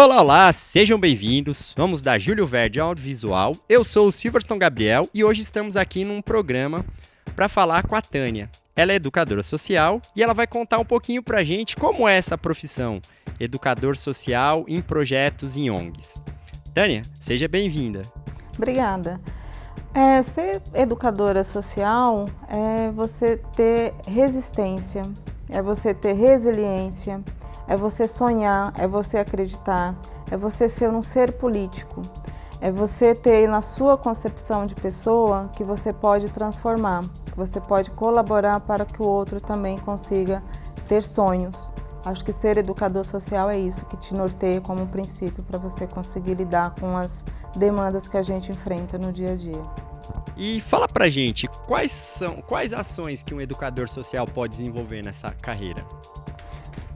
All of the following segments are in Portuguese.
Olá, olá, sejam bem-vindos. Somos da Júlio Verde Audiovisual. Eu sou o Silverstone Gabriel e hoje estamos aqui num programa para falar com a Tânia. Ela é educadora social e ela vai contar um pouquinho pra gente como é essa profissão, educador social em projetos em ONGs. Tânia, seja bem-vinda. Obrigada. Ser educadora social é você ter resistência, é você ter resiliência, é você sonhar, é você acreditar, é você ser um ser político, é você ter na sua concepção de pessoa que você pode transformar, que você pode colaborar para que o outro também consiga ter sonhos. Acho que ser educador social é isso que te norteia como princípio para você conseguir lidar com as demandas que a gente enfrenta no dia a dia. E fala pra gente, quais ações que um educador social pode desenvolver nessa carreira?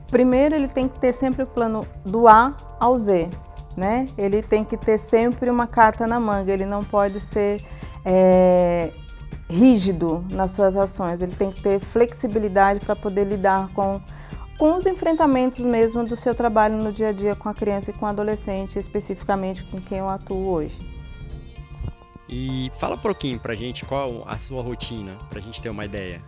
Primeiro, ele tem que ter sempre o plano do A ao Z, né? Ele tem que ter sempre uma carta na manga, ele não pode ser rígido nas suas ações, ele tem que ter flexibilidade para poder lidar com os enfrentamentos mesmo do seu trabalho no dia a dia com a criança e com o adolescente, especificamente com quem eu atuo hoje. E fala um pouquinho pra gente qual a sua rotina, pra gente ter uma ideia.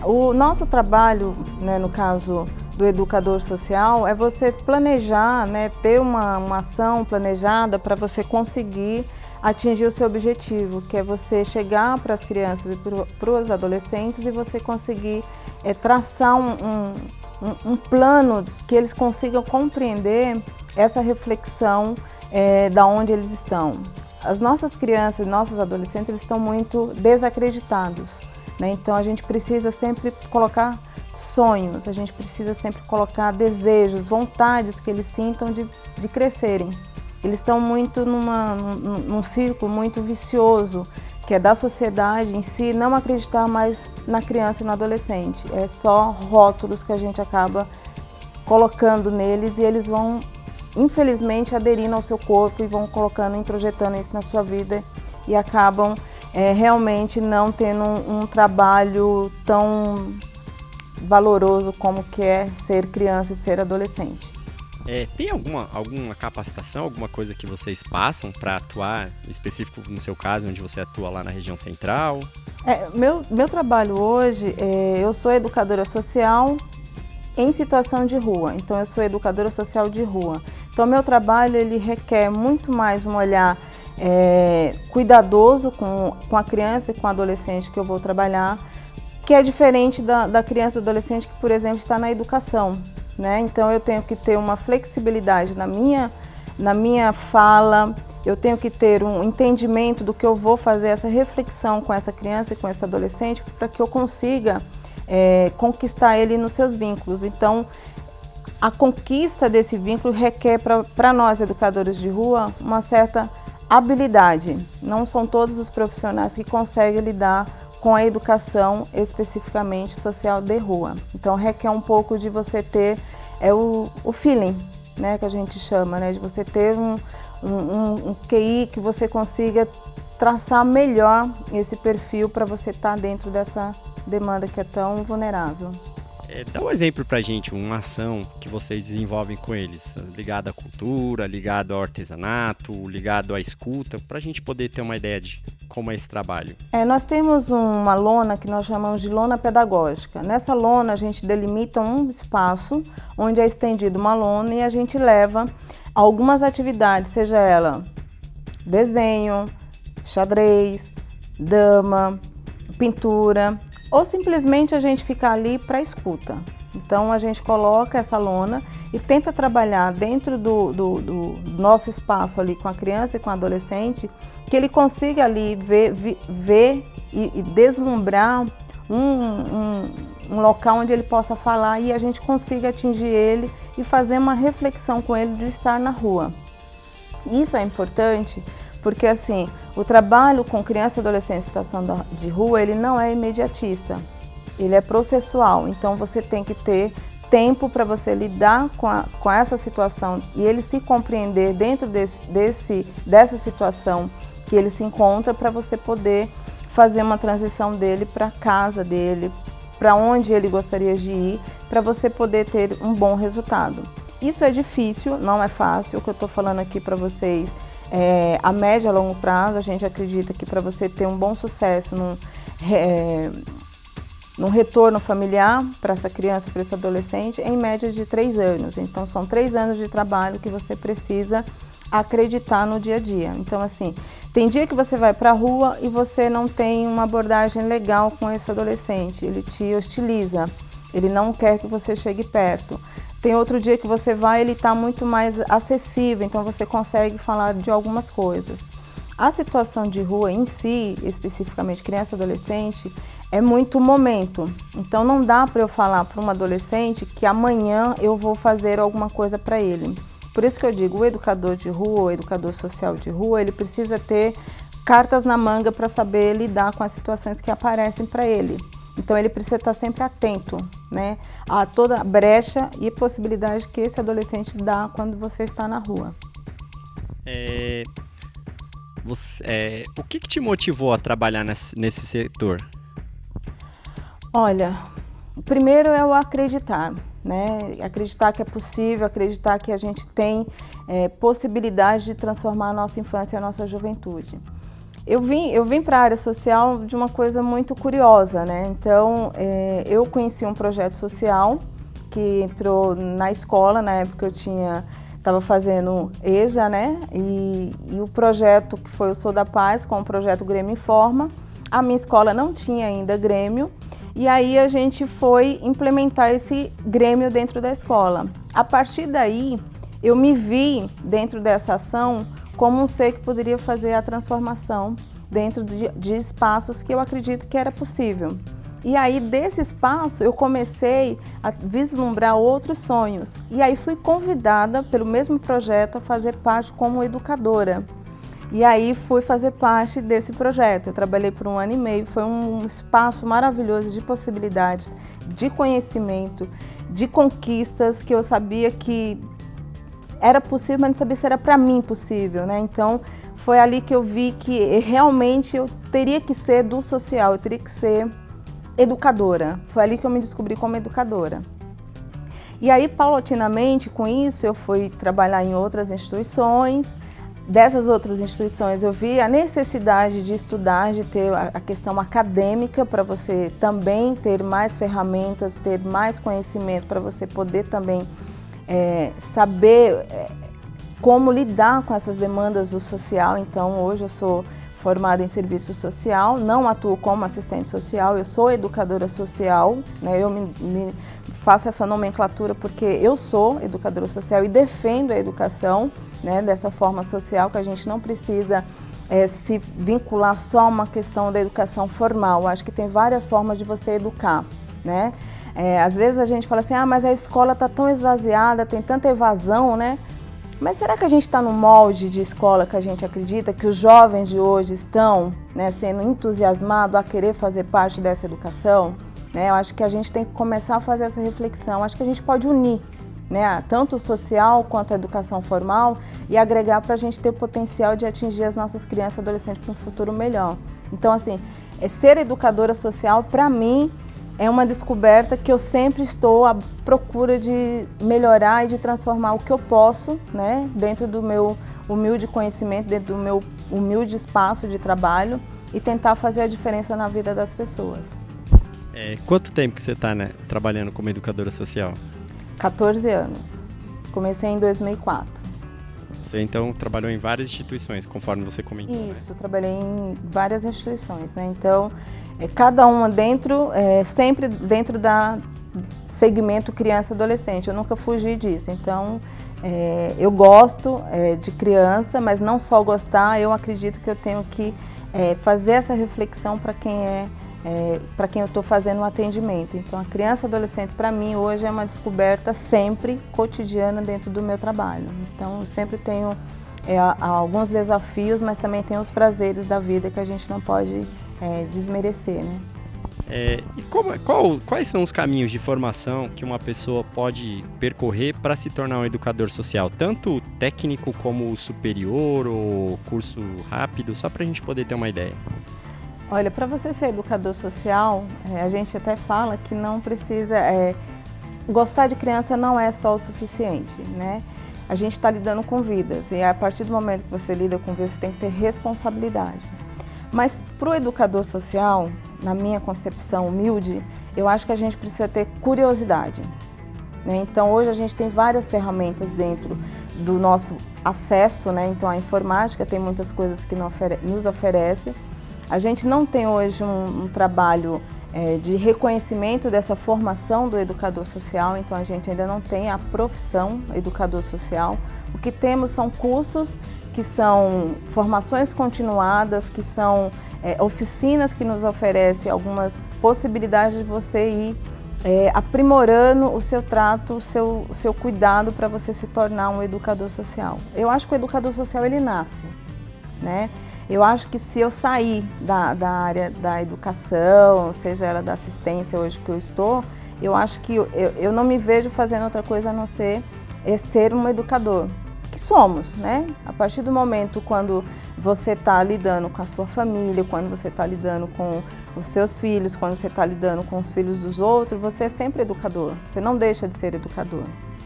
O nosso trabalho, né, no caso do educador social, é você planejar, né, ter uma ação planejada para você conseguir atingir o seu objetivo, que é você chegar para as crianças e para os adolescentes e você conseguir traçar um plano que eles consigam compreender essa reflexão da onde eles estão. As nossas crianças e nossos adolescentes eles estão muito desacreditados, né? Então a gente precisa sempre colocar sonhos, a gente precisa sempre colocar desejos, vontades que eles sintam de crescerem. Eles estão muito num círculo muito vicioso, que é da sociedade em si não acreditar mais na criança e no adolescente. É só rótulos que a gente acaba colocando neles e eles vão, infelizmente, aderindo ao seu corpo e vão colocando, introjetando isso na sua vida e acabam realmente não tendo um trabalho tão valoroso como que é ser criança e ser adolescente. Tem alguma capacitação, alguma coisa que vocês passam para atuar, específico no seu caso, onde você atua lá na região central? Meu trabalho hoje, eu sou educadora social em situação de rua, então eu sou educadora social de rua. Então meu trabalho ele requer muito mais um olhar cuidadoso com a criança e com o adolescente que eu vou trabalhar, que é diferente da criança e do adolescente que, por exemplo, está na educação, né? Então eu tenho que ter uma flexibilidade na minha fala, eu tenho que ter um entendimento do que eu vou fazer, essa reflexão com essa criança e com esse adolescente para que eu consiga conquistar ele nos seus vínculos. Então, a conquista desse vínculo requer para nós, educadores de rua, uma certa habilidade. Não são todos os profissionais que conseguem lidar com a educação especificamente social de rua. Então, requer um pouco de você ter o feeling, né, que a gente chama, né, de você ter um QI que você consiga traçar melhor esse perfil para você estar dentro dessa demanda que é tão vulnerável. Dá um exemplo pra gente, uma ação que vocês desenvolvem com eles, ligado à cultura, ligado ao artesanato, ligado à escuta, pra gente poder ter uma ideia de como é esse trabalho. Nós temos uma lona que nós chamamos de lona pedagógica. Nessa lona a gente delimita um espaço onde é estendido uma lona e a gente leva algumas atividades, seja ela desenho, xadrez, dama, pintura, ou simplesmente a gente fica ali para escuta. Então a gente coloca essa lona e tenta trabalhar dentro do nosso espaço ali com a criança e com o adolescente, que ele consiga ali ver e deslumbrar um local onde ele possa falar e a gente consiga atingir ele e fazer uma reflexão com ele de estar na rua. Isso é importante porque assim, o trabalho com criança e adolescente em situação de rua, ele não é imediatista, ele é processual, então você tem que ter tempo para você lidar com essa situação e ele se compreender dentro dessa situação que ele se encontra para você poder fazer uma transição dele para a casa dele, para onde ele gostaria de ir, para você poder ter um bom resultado. Isso é difícil, não é fácil. O que eu estou falando aqui para vocês é a médio a longo prazo. A gente acredita que para você ter um bom sucesso num retorno familiar para essa criança, para esse adolescente, em média de 3 anos. Então, são 3 anos de trabalho que você precisa acreditar no dia a dia. Então, assim, tem dia que você vai para a rua e você não tem uma abordagem legal com esse adolescente, ele te hostiliza, ele não quer que você chegue perto. Tem outro dia que você vai, ele está muito mais acessível, então você consegue falar de algumas coisas. A situação de rua em si, especificamente criança e adolescente, é muito momento. Então não dá para eu falar para um adolescente que amanhã eu vou fazer alguma coisa para ele. Por isso que eu digo, o educador de rua, o educador social de rua, ele precisa ter cartas na manga para saber lidar com as situações que aparecem para ele. Então ele precisa estar sempre atento, né, a toda brecha e possibilidade que esse adolescente dá quando você está na rua. O que te motivou a trabalhar nesse setor? Olha, primeiro é o acreditar, né? Acreditar que é possível, acreditar que a gente tem possibilidade de transformar a nossa infância e a nossa juventude. Eu vim para a área social de uma coisa muito curiosa, né? Então, eu conheci um projeto social que entrou na escola, na época eu estava fazendo EJA, né? E o projeto que foi o Sou da Paz, com o projeto Grêmio Informa. A minha escola não tinha ainda Grêmio, e aí a gente foi implementar esse Grêmio dentro da escola. A partir daí, eu me vi dentro dessa ação como um ser que poderia fazer a transformação dentro de espaços que eu acredito que era possível. E aí, desse espaço, eu comecei a vislumbrar outros sonhos. E aí fui convidada pelo mesmo projeto a fazer parte como educadora. E aí fui fazer parte desse projeto. Eu trabalhei por 1 ano e meio, foi um espaço maravilhoso de possibilidades, de conhecimento, de conquistas que eu sabia que era possível, mas não sabia se era para mim possível, né? Então, foi ali que eu vi que realmente eu teria que ser do social, eu teria que ser educadora. Foi ali que eu me descobri como educadora. E aí, paulatinamente, com isso, eu fui trabalhar em outras instituições. Dessas outras instituições, eu vi a necessidade de estudar, de ter a questão acadêmica para você também ter mais ferramentas, ter mais conhecimento para você poder também saber como lidar com essas demandas do social. Então, hoje eu sou formada em serviço social, não atuo como assistente social, eu sou educadora social, né? Eu me faço essa nomenclatura porque eu sou educadora social e defendo a educação, né, dessa forma social, que a gente não precisa se vincular só a uma questão da educação formal. Acho que tem várias formas de você educar, né? Às vezes a gente fala assim, mas a escola está tão esvaziada, tem tanta evasão, né? Mas será que a gente está no molde de escola que a gente acredita, que os jovens de hoje estão, né, sendo entusiasmados a querer fazer parte dessa educação? Né? Eu acho que a gente tem que começar a fazer essa reflexão. Acho que a gente pode unir, né, tanto o social quanto a educação formal e agregar para a gente ter o potencial de atingir as nossas crianças e adolescentes para um futuro melhor. Então, assim, ser educadora social, para mim, é uma descoberta que eu sempre estou à procura de melhorar e de transformar o que eu posso, né, dentro do meu humilde conhecimento, dentro do meu humilde espaço de trabalho e tentar fazer a diferença na vida das pessoas. Quanto tempo que você está, né, trabalhando como educadora social? 14 anos. Comecei em 2004. Você, então, trabalhou em várias instituições, conforme você comentou, Isso, trabalhei em várias instituições, né? Então, cada uma sempre dentro da segmento criança e adolescente. Eu nunca fugi disso. Então, eu gosto de criança, mas não só gostar, eu acredito que eu tenho que fazer essa reflexão para quem eu estou fazendo um atendimento. Então, a criança e adolescente, para mim, hoje é uma descoberta sempre cotidiana dentro do meu trabalho. Então, eu sempre tenho alguns desafios, mas também tenho os prazeres da vida que a gente não pode desmerecer, né? E quais são os caminhos de formação que uma pessoa pode percorrer para se tornar um educador social? Tanto técnico como superior ou curso rápido, só para a gente poder ter uma ideia. Olha, para você ser educador social, a gente até fala que não precisa gostar de criança não é só o suficiente, né? A gente está lidando com vidas e a partir do momento que você lida com vidas, você tem que ter responsabilidade. Mas para o educador social, na minha concepção humilde, eu acho que a gente precisa ter curiosidade, né? Então hoje a gente tem várias ferramentas dentro do nosso acesso, né? Então a informática tem muitas coisas que nos oferece. A gente não tem hoje um trabalho de reconhecimento dessa formação do educador social, então a gente ainda não tem a profissão educador social. O que temos são cursos que são formações continuadas, que são oficinas que nos oferecem algumas possibilidades de você ir aprimorando o seu trato, o seu cuidado para você se tornar um educador social. Eu acho que o educador social ele nasce, né? Eu acho que se eu sair da área da educação, seja ela da assistência hoje que eu estou, eu acho que eu não me vejo fazendo outra coisa a não ser ser um educador. Que somos, né? A partir do momento quando você está lidando com a sua família, quando você está lidando com os seus filhos, quando você está lidando com os filhos dos outros, você é sempre educador, você não deixa de ser educador.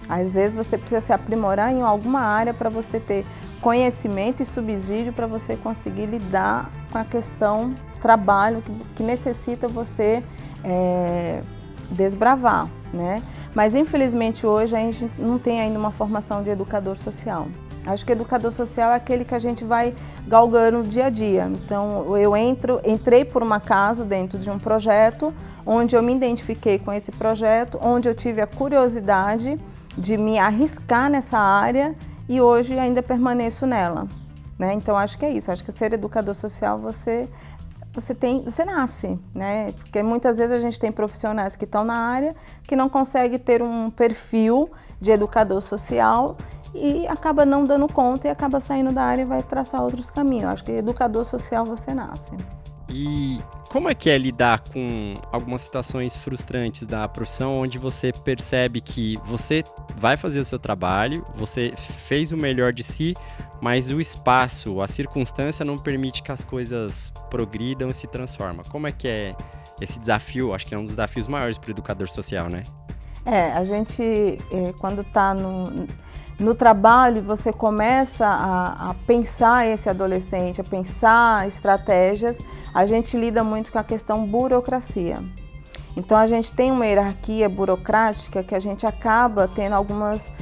Às vezes você precisa se aprimorar em alguma área para você ter conhecimento e subsídio para você conseguir lidar com a questão trabalho que necessita você desbravar, né? Mas infelizmente hoje a gente não tem ainda uma formação de educador social. Acho que educador social é aquele que a gente vai galgando dia a dia. Então eu entrei por um acaso dentro de um projeto onde eu me identifiquei com esse projeto, onde eu tive a curiosidade de me arriscar nessa área e hoje ainda permaneço nela, né? Então acho que é isso, acho que ser educador social você nasce, né? Porque muitas vezes a gente tem profissionais que estão na área que não conseguem ter um perfil de educador social e acaba não dando conta e acaba saindo da área e vai traçar outros caminhos. Acho que educador social você nasce. E como é que é lidar com algumas situações frustrantes da profissão, onde você percebe que você vai fazer o seu trabalho, você fez o melhor de si, mas o espaço, a circunstância não permite que as coisas progridam e se transformam? Como é que é esse desafio? Acho que é um dos desafios maiores para o educador social, né? A gente, quando está no trabalho, você começa a pensar esse adolescente, a pensar estratégias, a gente lida muito com a questão burocracia. Então a gente tem uma hierarquia burocrática que a gente acaba tendo algumas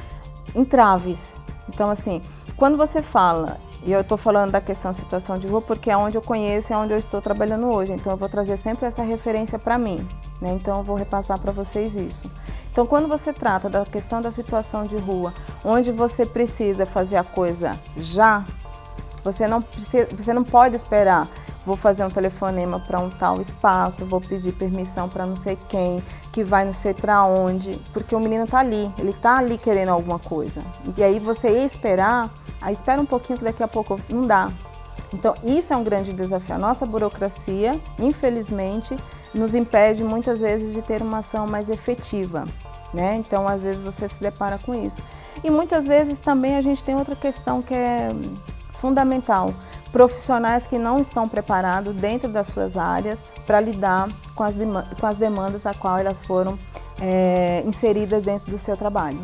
entraves. Então assim, quando você fala, e eu estou falando da questão situação de rua porque é onde eu conheço e é onde eu estou trabalhando hoje, então eu vou trazer sempre essa referência para mim, né? Então eu vou repassar para vocês isso. Então quando você trata da questão da situação de rua, onde você precisa fazer a coisa já, você não pode esperar, vou fazer um telefonema para um tal espaço, vou pedir permissão para não sei quem, que vai não sei para onde, porque o menino está ali, ele está ali querendo alguma coisa. E aí você ia esperar, aí espera um pouquinho que daqui a pouco não dá. Então isso é um grande desafio. A nossa burocracia, infelizmente, nos impede muitas vezes de ter uma ação mais efetiva, né? Então às vezes você se depara com isso. E muitas vezes também a gente tem outra questão que é fundamental, profissionais que não estão preparados dentro das suas áreas para lidar com as demandas a qual elas foram inseridas dentro do seu trabalho.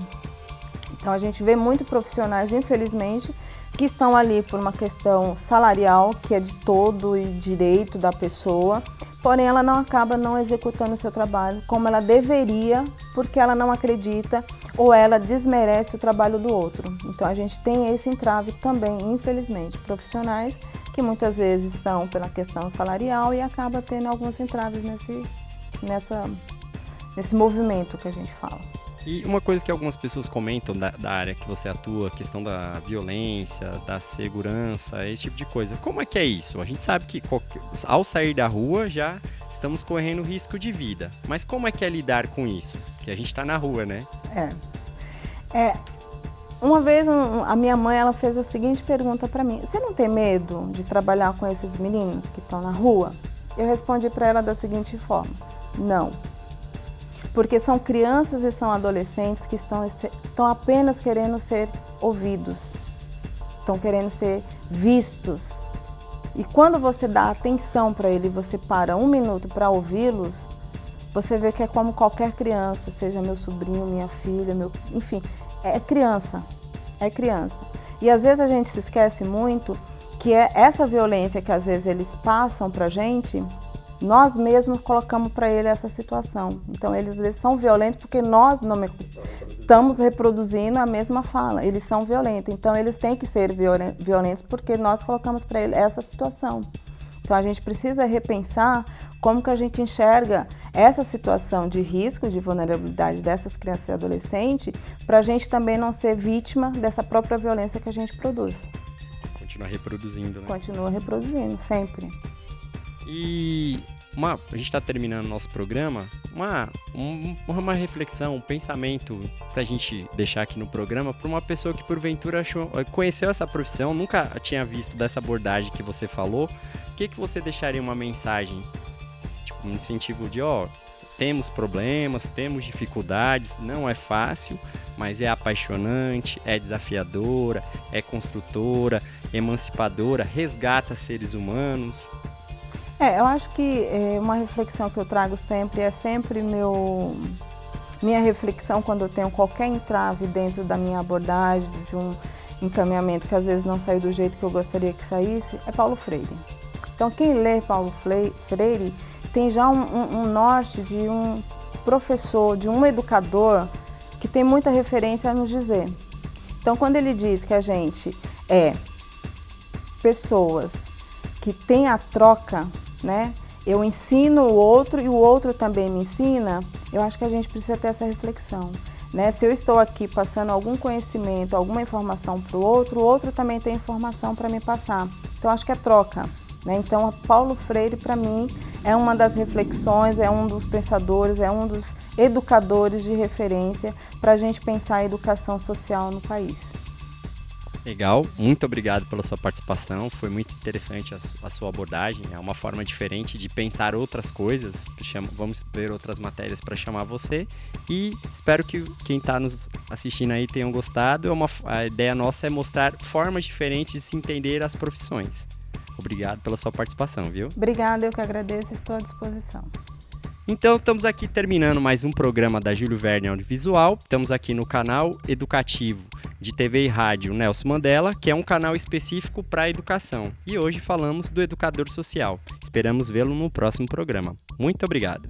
Então a gente vê muito profissionais, infelizmente, que estão ali por uma questão salarial, que é de todo e direito da pessoa, porém ela não acaba não executando o seu trabalho como ela deveria, porque ela não acredita ou ela desmerece o trabalho do outro. Então a gente tem esse entrave também, infelizmente, profissionais que muitas vezes estão pela questão salarial e acaba tendo alguns entraves nesse movimento que a gente fala. E uma coisa que algumas pessoas comentam da área que você atua, a questão da violência, da segurança, esse tipo de coisa. Como é que é isso? A gente sabe que ao sair da rua já estamos correndo risco de vida. Mas como é que é lidar com isso? Que a gente está na rua, né? Uma vez a minha mãe ela fez a seguinte pergunta para mim: você não tem medo de trabalhar com esses meninos que estão na rua? Eu respondi para ela da seguinte forma: não. Porque são crianças e são adolescentes que estão apenas querendo ser ouvidos, estão querendo ser vistos. E quando você dá atenção para ele, você para um minuto para ouvi-los, você vê que é como qualquer criança, seja meu sobrinho, minha filha, enfim, é criança, é criança. E às vezes a gente se esquece muito que é essa violência que às vezes eles passam pra gente, nós mesmos colocamos para ele essa situação. Então eles às vezes são violentos porque nós não estamos reproduzindo a mesma fala. Eles são violentos, então eles têm que ser violentos porque nós colocamos para ele essa situação. Então a gente precisa repensar como que a gente enxerga essa situação de risco, de vulnerabilidade dessas crianças e adolescentes, para a gente também não ser vítima dessa própria violência que a gente produz. Continua reproduzindo, né? Continua reproduzindo, sempre. E a gente está terminando o nosso programa, uma reflexão, um pensamento para a gente deixar aqui no programa para uma pessoa que porventura conheceu essa profissão, nunca tinha visto dessa abordagem que você falou. O que você deixaria uma mensagem, tipo, no sentido de, temos problemas, temos dificuldades, não é fácil, mas é apaixonante, é desafiadora, é construtora, emancipadora, resgata seres humanos. Eu acho que uma reflexão que eu trago sempre é sempre minha reflexão quando eu tenho qualquer entrave dentro da minha abordagem, de um encaminhamento que às vezes não saiu do jeito que eu gostaria que saísse, é Paulo Freire. Então quem lê Paulo Freire tem já um norte de um professor, de um educador que tem muita referência a nos dizer. Então quando ele diz que a gente é pessoas que têm a troca, né? Eu ensino o outro e o outro também me ensina, eu acho que a gente precisa ter essa reflexão, né? Se eu estou aqui passando algum conhecimento, alguma informação para o outro também tem informação para me passar. Então, acho que é troca, né? Então, Paulo Freire, para mim, é uma das reflexões, é um dos pensadores, é um dos educadores de referência para a gente pensar a educação social no país. Legal, muito obrigado pela sua participação, foi muito interessante a sua abordagem, é uma forma diferente de pensar outras coisas, vamos ver outras matérias para chamar você e espero que quem está nos assistindo aí tenham gostado. A ideia nossa é mostrar formas diferentes de se entender as profissões. Obrigado pela sua participação, viu? Obrigada, eu que agradeço, estou à disposição. Então, estamos aqui terminando mais um programa da Júlio Verne Audiovisual. Estamos aqui no canal educativo de TV e rádio Nelson Mandela, que é um canal específico para a educação. E hoje falamos do educador social. Esperamos vê-lo no próximo programa. Muito obrigado.